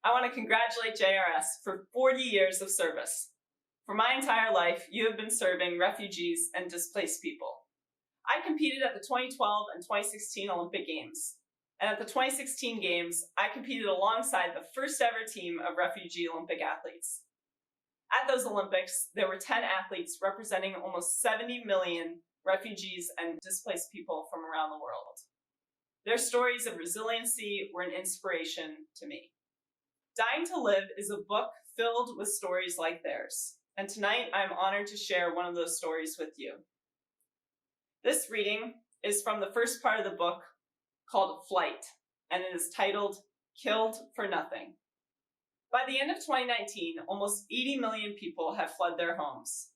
I want to congratulate JRS for 40 years of service. For my entire life, you have been serving refugees and displaced people. I competed at the 2012 and 2016 Olympic Games. And at the 2016 Games, I competed alongside the first ever team of refugee Olympic athletes. At those Olympics, there were 10 athletes representing almost 70 million refugees and displaced people from around the world. Their stories of resiliency were an inspiration to me. Dying to Live is a book filled with stories like theirs, and tonight I'm honored to share one of those stories with you. This reading is from the first part of the book called Flight, and it is titled Killed for Nothing. By the end of 2019, almost 80 million people have fled their homes.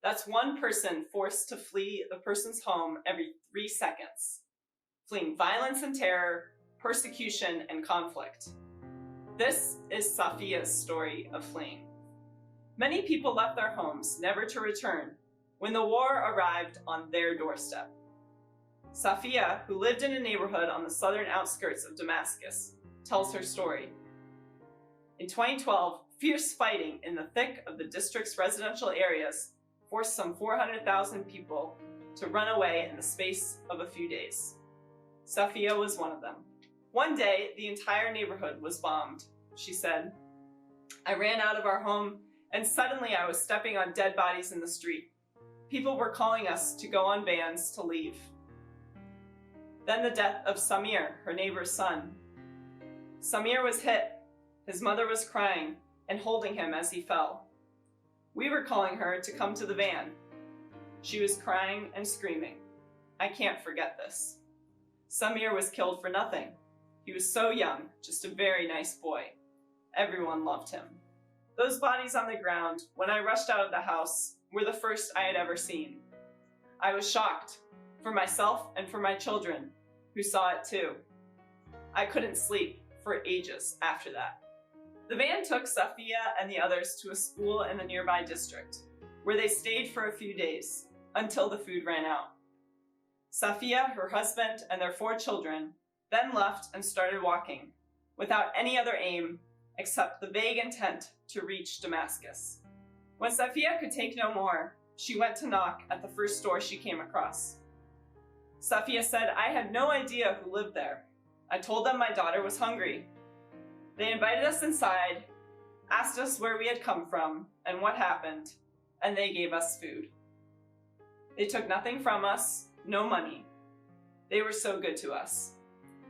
That's one person forced to flee the person's home every 3 seconds, fleeing violence and terror, persecution, and conflict. This is Safia's story of fleeing. Many people left their homes, never to return, when the war arrived on their doorstep. Safia, who lived in a neighborhood on the southern outskirts of Damascus, tells her story. In 2012, fierce fighting in the thick of the district's residential areas forced some 400,000 people to run away in the space of a few days. Safia was one of them. One day, the entire neighborhood was bombed, she said. I ran out of our home, and suddenly I was stepping on dead bodies in the street. People were calling us to go on vans to leave. Then the death of Samir, her neighbor's son. Samir was hit. His mother was crying and holding him as he fell. We were calling her to come to the van. She was crying and screaming. I can't forget this. Samir was killed for nothing. He was so young, just a very nice boy. Everyone loved him. Those bodies on the ground, when I rushed out of the house, were the first I had ever seen. I was shocked, for myself and for my children, who saw it too. I couldn't sleep for ages after that. The van took Safia and the others to a school in the nearby district, where they stayed for a few days, until the food ran out. Safia, her husband, and their 4 children then left and started walking, without any other aim except the vague intent to reach Damascus. When Safia could take no more, she went to knock at the first store she came across. Safia said, I had no idea who lived there. I told them my daughter was hungry. They invited us inside, asked us where we had come from and what happened, and they gave us food. They took nothing from us, no money. They were so good to us.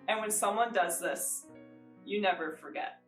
And when someone does this, you never forget.